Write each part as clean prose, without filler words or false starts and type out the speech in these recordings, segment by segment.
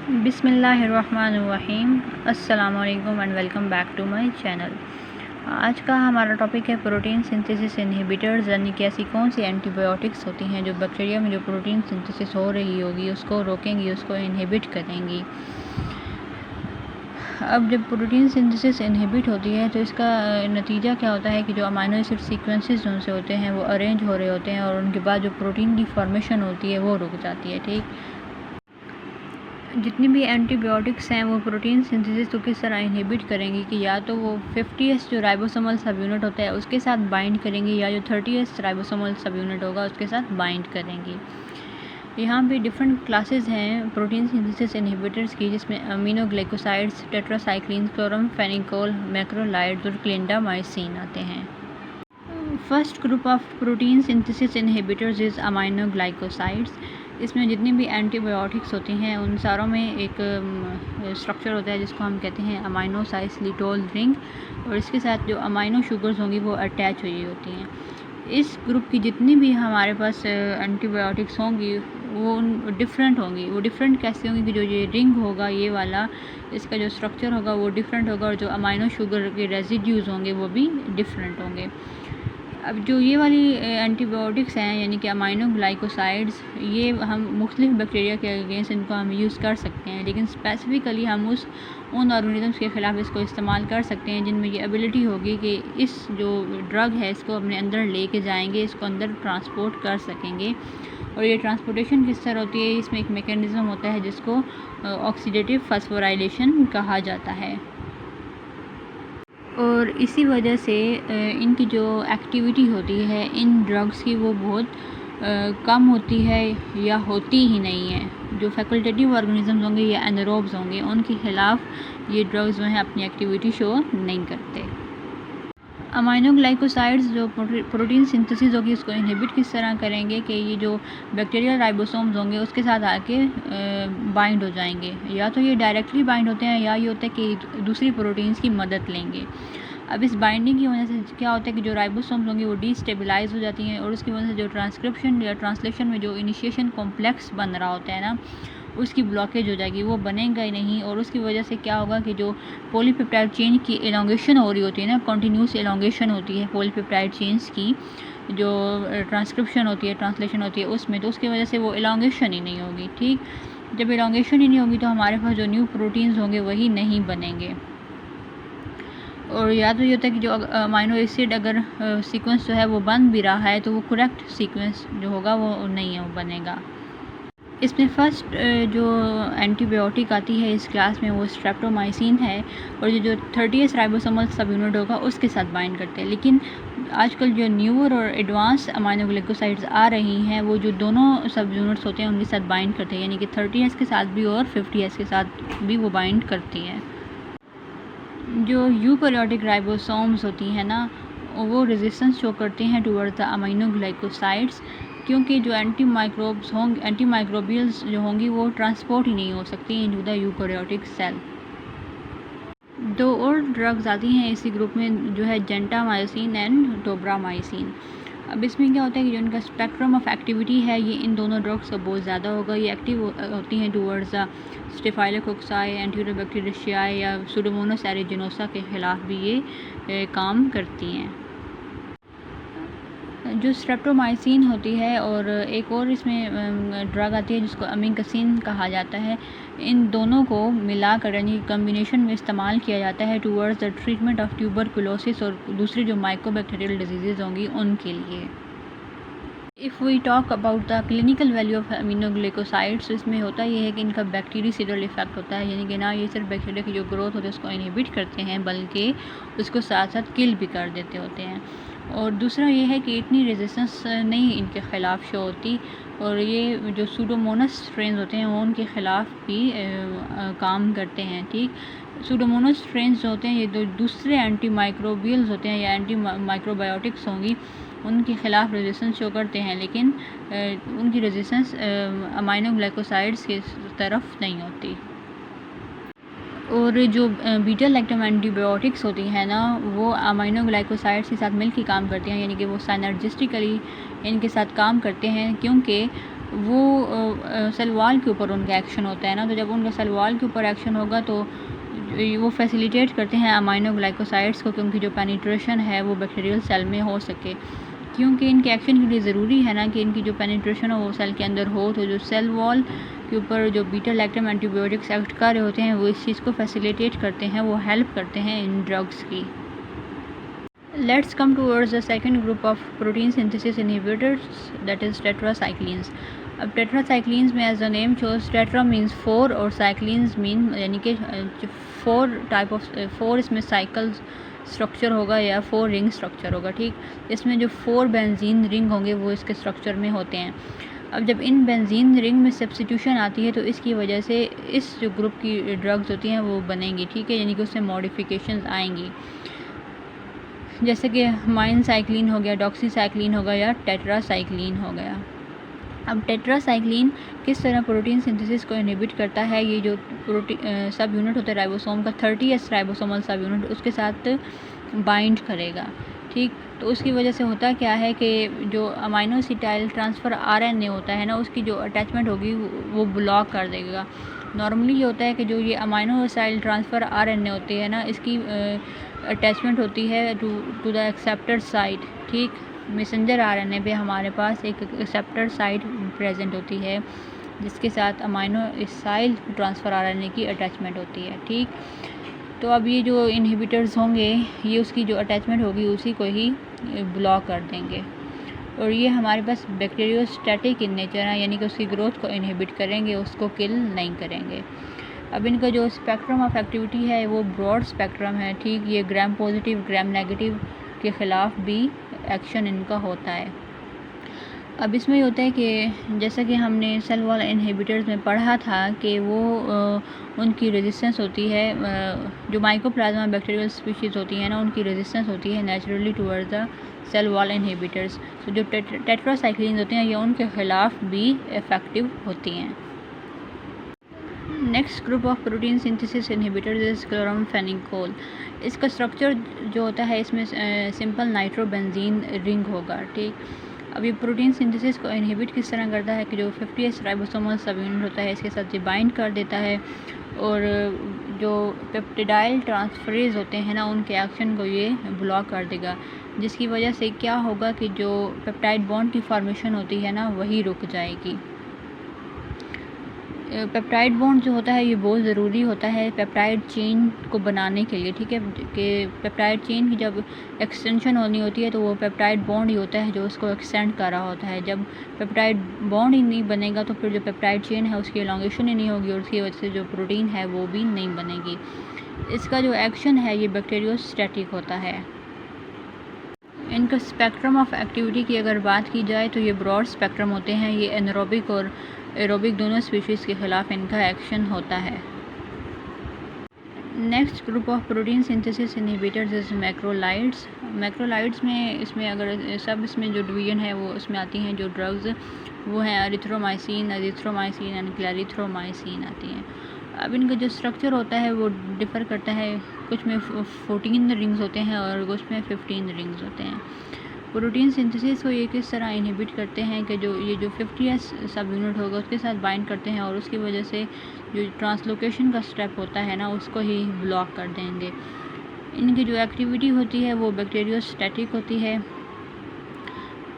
बिस्मिल्लाहिर्रहमानिर्रहीम। अस्सलामु अलैकुम and welcome back to my channel. आज का हमारा टॉपिक है प्रोटीन सिंथेसिस इनहिबिटर्स, यानी कि ऐसी कौन सी एंटीबायोटिक्स होती हैं जो बैक्टीरिया में जो प्रोटीन सिंथेसिस हो रही होगी उसको रोकेंगी, उसको इनहिबिट करेंगी। अब जब प्रोटीन सिंथेसिस इनहिबिट होती है तो इसका नतीजा क्या होता है कि जो अमाइनो एसिड सीक्वेंसेस जो उनसे होते हैं वो अरेंज हो रहे होते हैं और उनके बाद जो प्रोटीन की फॉर्मेशन होती है वो रुक जाती है। ठीक, जितनी भी एंटीबायोटिक्स हैं वो प्रोटीन सिंथेसिस को किस तरह इनहिबिट करेंगी कि या तो वो 50s जो राइबोसोमल सब यूनिट होता है उसके साथ बाइंड करेंगी या जो 30s राइबोसोमल सब यूनिट होगा उसके साथ बाइंड करेंगी। यहाँ पे डिफरेंट क्लासेस हैं प्रोटीन सिंथेसिस इनहिबिटर्स की, जिसमें अमीनोग्लाइकोसाइड्स, टेट्रासाइक्लिन, क्लोरमफेनिकोल, मैक्रोलाइड्स और क्लिंडामाइसिन आते हैं। First group of protein synthesis inhibitors is aminoglycosides. इसमें जितनी भी एंटीबायोटिक्स होती हैं उन सारों में एक स्ट्रक्चर होता है जिसको हम कहते हैं अमाइनो साइक्लिटोल रिंग, और इसके साथ जो अमाइनो शुगर्स होंगी वो अटैच हुई होती हैं। इस ग्रुप की जितनी भी हमारे पास एंटीबायोटिक्स होंगी वो डिफरेंट होंगी। वो डिफरेंट कैसे होंगी कि जो ये रिंग होगा ये वाला, इसका जो स्ट्रक्चर होगा वो डिफरेंट होगा और जो अमाइनो शुगर के रेजिड्यूज़ होंगे वो भी डिफरेंट होंगे। अब जो ये वाली एंटीबायोटिक्स हैं यानी कि अमाइनोग्लाइकोसाइड्स, ये हम मुख्तलिफ बैक्टीरिया के अगेंस्ट इनको हम यूज़ कर सकते हैं, लेकिन स्पेसिफ़िकली हम उन ऑर्गेनिज़म्स के ख़िलाफ़ इसको इस्तेमाल कर सकते हैं जिनमें ये एबिलिटी होगी कि इस जो ड्रग है इसको अपने अंदर लेके जाएंगे, इसको अंदर ट्रांसपोर्ट कर सकेंगे। और ये ट्रांसपोर्टेशन किस तरह होती है, इसमें एक मेकेनिज़म होता है जिसको ऑक्सीडेटिव फास्फोराइलेशन कहा जाता है। और इसी वजह से इनकी जो एक्टिविटी होती है इन ड्रग्स की वो बहुत कम होती है या होती ही नहीं है। जो फैकल्टेटिव ऑर्गेनिजम्स होंगे या एनारोब्स होंगे उनके ख़िलाफ़ ये ड्रग्स जो हैं अपनी एक्टिविटी शो नहीं करते। अमाइनोग्लाइकोसाइड्स जो प्रोटीन सिंथेसिस होगी उसको इनहिबिट किस तरह करेंगे कि ये जो बैक्टीरियल राइबोसोम्स होंगे उसके साथ आके बाइंड हो जाएंगे। या तो ये डायरेक्टली बाइंड होते हैं या ये होता है कि दूसरी प्रोटीन्स की मदद लेंगे। अब इस बाइंडिंग की वजह से क्या होता है कि जो राइबोसोम्स होंगे वो डीस्टेबलाइज हो जाती हैं और उसकी वजह से जो ट्रांसक्रिप्शन या ट्रांसलेशन में जो इनिशिएशन कॉम्प्लेक्स बन रहा होता है ना उसकी ब्लॉकेज हो जाएगी, वो बनेगा ही नहीं। और उसकी वजह से क्या होगा कि जो पॉलीपेप्टाइड चेन की एलोंगेशन हो रही होती है ना, कंटिन्यूस एलोंगेशन होती है पॉलीपेप्टाइड चेन्स की, जो ट्रांसक्रिप्शन होती है, ट्रांसलेशन होती है उसमें, तो उसकी वजह से वो एलोंगेशन ही नहीं होगी। ठीक, जब एलोंगेशन ही नहीं होगी तो हमारे पास जो न्यू प्रोटीन्स होंगे वही नहीं बनेंगे। और या तो ये होता है कि जो अमाइनो एसिड अगर सीक्वेंस जो है वो बन भी रहा है तो वो करेक्ट सीक्वेंस जो होगा वो नहीं है, वो बनेगा। इसमें फ़र्स्ट जो एंटीबायोटिक आती है इस क्लास में वो स्ट्रेप्टोमाइसिन है, और ये जो 30s राइबोसोमल सब यूनिट होगा उसके साथ बाइंड करते हैं। लेकिन आजकल जो न्यूअर और एडवांस अमाइनोग्लाइकोसाइड्स आ रही हैं वो जो दोनों सब यूनिट्स होते हैं उनके साथ बाइंड करते हैं, यानी कि 30s के साथ भी और 50s के साथ भी वो बाइंड करती हैं। जो यूकैरियोटिक राइबोसोम्स होती हैं ना वो रेजिस्टेंस शो करते हैं टुवर्ड्स द अमाइनोग्लाइकोसाइड्स, क्योंकि जो एंटी माइक्रोबियल्स जो होंगी वो ट्रांसपोर्ट ही नहीं हो सकती इनटू द यूकैरियोटिक सेल। दो और ड्रग्स आती हैं इसी ग्रुप में जो है जेंटामाइसिन एंड टोब्रामाइसिन। अब इसमें क्या होता है कि जो इनका स्पेक्ट्रम ऑफ एक्टिविटी है ये इन दोनों ड्रग्स का बहुत ज़्यादा होगा। ये एक्टिव होती हैं टूवर्ड्स स्टेफाइलोकोक्काई, एंटीरोबैक्टीरियाशियाई या सुडोमोनास एरिजिनोसा के ख़िलाफ़ भी ये काम करती हैं। जो स्ट्रेप्टोमाइसिन होती है और एक और इसमें ड्रग आती है जिसको अमीनकसिन कहा जाता है, इन दोनों को मिलाकर यानी कम्बिनेशन में इस्तेमाल किया जाता है towards the treatment of tuberculosis और दूसरी जो माइकोबैक्टीरियल डिजीज़ होंगी उनके लिए। If we talk about the clinical value of aminoglycosides, इसमें होता ये है कि इनका बैक्टीरियाइडल इफेक्ट होता है, यानी कि ना ये सिर्फ बैक्टीरिया की जो ग्रोथ होती है उसको इनहिबिट करते हैं बल्कि उसको साथ साथ किल भी कर देते होते हैं। और दूसरा ये है कि इतनी रेजिस्टेंस नहीं इनके ख़िलाफ़ शो होती, और ये जो सूडोमोनास स्ट्रेन होते हैं वो उनके ख़िलाफ़ भी काम करते हैं। ठीक, सूडोमोनास स्ट्रेन्स जो होते हैं ये दूसरे एंटी माइक्रोबियल्स होते हैं या एंटी माइक्रोबायोटिक्स होंगी उनके ख़िलाफ़ रेजिस्टेंस शो करते हैं, लेकिन उनकी रेजिस्टेंस अमाइनोग्लाइकोसाइड्स की तरफ नहीं होती। और जो बीटा लैक्टम एंटीबायोटिक्स होती हैं ना वो अमाइनोग्लाइकोसाइड्स के साथ मिलकर काम करती हैं, यानी कि वो साइनर्जिस्टिकली इनके साथ काम करते हैं, क्योंकि वो सेल वॉल के ऊपर उनका एक्शन होता है ना, तो जब उनका सेल वॉल के ऊपर एक्शन होगा तो वो फैसिलिटेट करते हैं अमाइनो ग्लाइकोसाइड्स को, क्योंकि जो पेनिट्रेशन है वो बैक्टीरियल सेल में हो सके, क्योंकि इनके एक्शन के लिए ज़रूरी है ना कि इनकी जो पेनिट्रेशन हो वो सेल के अंदर हो। तो जो सेल वॉल के ऊपर जो बीटा लैक्टम एंटीबायोटिक्स एक्ट कर रहे होते हैं वो इस चीज़ को फैसिलिटेट करते हैं, वो हेल्प करते हैं इन ड्रग्स की। Let's come towards the second group of protein synthesis inhibitors, that is tetracyclines. अब tetracyclines में as the name shows, tetra means 4 और cyclines mean यानी कि 4 इसमें साइकिल स्ट्रक्चर होगा या 4 रिंग स्ट्रक्चर होगा, ठीक। इसमें जो 4 बेंजीन रिंग होंगे वो इसके स्ट्रक्चर में होते हैं। अब जब इन बेंजीन रिंग में सब्स्टिट्यूशन आती है तो इसकी वजह से इस जो ग्रुप की ड्रग्स होती हैं वो बनेंगी, ठीक है, यानी कि उसमें मॉडिफिकेशंस आएंगी, जैसे कि माइन साइक्लिन हो गया, डॉक्सीसाइक्लिन हो गया या टेट्रासाइक्लिन हो गया। अब टेट्रासाइक्लिन किस तरह प्रोटीन सिंथेसिस को इनहिबिट करता है, ये जो सब यूनिट होता है राइबोसोम का 30S राइबोसोमल सब यूनिट उसके साथ बाइंड करेगा, ठीक। तो उसकी वजह से होता क्या है कि जो अमाइनोसिटाइल ट्रांसफ़र RNA होता है ना, उसकी जो अटैचमेंट होगी वो ब्लॉक कर देगा। नॉर्मली ये होता है कि जो ये अमाइनोसिटाइल ट्रांसफ़र RNA होती है ना, इसकी अटैचमेंट होती है टू द एक्सेप्टर साइट, ठीक। मैसेंजर RNA पे हमारे पास एक एक्सेप्टर साइट प्रेजेंट होती है जिसके साथ अमाइनोसिटाइल ट्रांसफ़र RNA की अटैचमेंट होती है, ठीक। तो अब ये जो इनहिबिटर्स होंगे ये उसकी जो अटैचमेंट होगी उसी को ही ब्लॉक कर देंगे, और ये हमारे पास बैक्टीरियोस्टैटिक इन नेचर है, यानी कि उसकी ग्रोथ को इनहिबिट करेंगे, उसको किल नहीं करेंगे। अब इनका जो स्पेक्ट्रम ऑफ एक्टिविटी है वो ब्रॉड स्पेक्ट्रम है, ठीक। ये ग्राम पॉजिटिव ग्राम नेगेटिव के ख़िलाफ़ भी एक्शन इनका होता है। अब इसमें ये होता है कि जैसा कि हमने सेल वॉल इनहिबिटर्स में पढ़ा था कि वो उनकी रेजिस्टेंस होती है, जो माइकोप्लाज्मा बैक्टीरियल स्पीशीज़ होती हैं ना, उनकी रेजिस्टेंस होती है naturally towards the cell wall inhibitors. तो जो टेट्रासाइक्लिन्स होते हैं ये उनके ख़िलाफ़ भी इफ़ेक्टिव होती हैं। Next group of protein synthesis inhibitors is chloramphenicol. इसका स्ट्रक्चर जो होता है इसमें सिंपल नाइट्रोबेंजीन रिंग होगा, ठीक। अब ये प्रोटीन सिंथेसिस को इनहिबिट किस तरह करता है कि जो 50S राइबोसोमल सब यूनिट होता है इसके साथ ये बाइंड कर देता है, और जो पेप्टिडाइल ट्रांसफरेज होते हैं ना उनके एक्शन को ये ब्लॉक कर देगा, जिसकी वजह से क्या होगा कि जो पेप्टाइड बॉन्ड की फॉर्मेशन होती है ना वही रुक जाएगी। पेप्टाइड बॉन्ड जो होता है ये बहुत ज़रूरी होता है पेप्टाइड चेन को बनाने के लिए, ठीक है, कि पेप्टाइड चेन की जब एक्सटेंशन होनी होती है तो वो पेप्टाइड बॉन्ड ही होता है जो उसको एक्सटेंड कर रहा होता है। जब पेप्टाइड बॉन्ड ही नहीं बनेगा तो फिर जो पेप्टाइड चेन है उसकी एलोंगेशन ही नहीं होगी, और उसकी वजह से जो प्रोटीन है वो भी नहीं बनेगी। इसका जो एक्शन है ये बैक्टीरियोस्टैटिक होता है। इनका स्पेक्ट्रम ऑफ एक्टिविटी की अगर बात की जाए तो ये ब्रॉड स्पेक्ट्रम होते हैं, ये एनरोबिक और एरोबिक दोनों स्पीशीज़ के ख़िलाफ़ इनका एक्शन होता है। Next group of protein synthesis inhibitors is macrolides. Macrolides में इसमें अगर सब इसमें जो डिवीजन है वो उसमें आती हैं जो ड्रग्स, वो हैं एरिथ्रोमाइसिन, एजिथ्रोमाइसिन एंड क्लैरिथ्रोमाइसिन आती हैं। अब इनका जो स्ट्रक्चर होता है वो डिफ़र करता है, कुछ में 14 रिंग्स होते हैं और कुछ में 15 रिंग्स होते हैं। प्रोटीन सिंथेसिस को ये किस तरह इनहिबिट करते हैं कि जो ये जो 50S सब यूनिट होगा उसके साथ बाइंड करते हैं, और उसकी वजह से जो ट्रांसलोकेशन का स्टेप होता है ना उसको ही ब्लॉक कर देंगे। इनकी जो एक्टिविटी होती है वो बैक्टीरियोस्टैटिक होती है।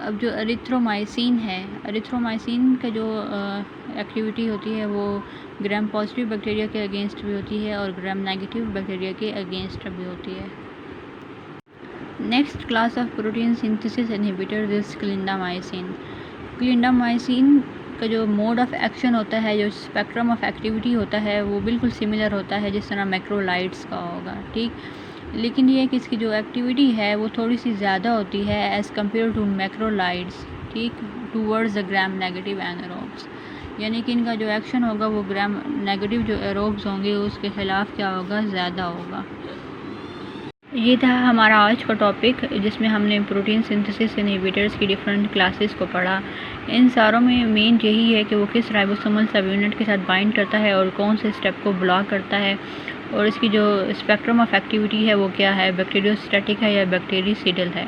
अब जो एरिथ्रोमाइसिन है, एरिथ्रोमाइसिन का जो एक्टिविटी होती है वो ग्राम पॉजिटिव बैक्टीरिया के अगेंस्ट भी होती है और ग्राम नेगेटिव बैक्टीरिया के अगेंस्ट भी होती है। Next class of protein synthesis inhibitors is clindamycin. Clindamycin का जो मोड ऑफ एक्शन होता है, जो स्पेक्ट्रम ऑफ एक्टिविटी होता है वो बिल्कुल सिमिलर होता है जिस तरह मैक्रोलाइड्स का होगा, ठीक। लेकिन ये कि इसकी जो एक्टिविटी है वो थोड़ी सी ज़्यादा होती है एज़ कम्पेयर टू मैक्रोलाइड्स, ठीक, towards the gram negative anaerobes. यानी कि इनका जो एक्शन होगा वो ग्राम नेगेटिव जो एरोब्स होंगे उसके ख़िलाफ़ क्या होगा, ज़्यादा होगा। ये था हमारा आज का टॉपिक जिसमें हमने प्रोटीन सिंथेसिस इनहिबिटर्स की डिफरेंट क्लासेस को पढ़ा। इन सारों में मेन यही है कि वो किस राइबोसोमल सब यूनिट के साथ बाइंड करता है और कौन से स्टेप को ब्लॉक करता है, और इसकी जो स्पेक्ट्रम ऑफ एक्टिविटी है वो क्या है, बैक्टीरियोस्टैटिक है या बैक्टीरिसीडल है।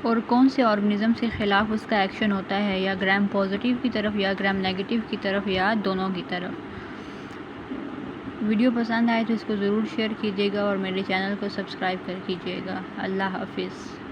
और कौन से ऑर्गेनिज़म के ख़िलाफ़ उसका एक्शन होता है, या ग्राम पॉजिटिव की तरफ या ग्राम नेगेटिव की तरफ या दोनों की तरफ। वीडियो पसंद आए तो इसको ज़रूर शेयर कीजिएगा और मेरे चैनल को सब्सक्राइब कर कीजिएगा। अल्लाह हाफ़िज़।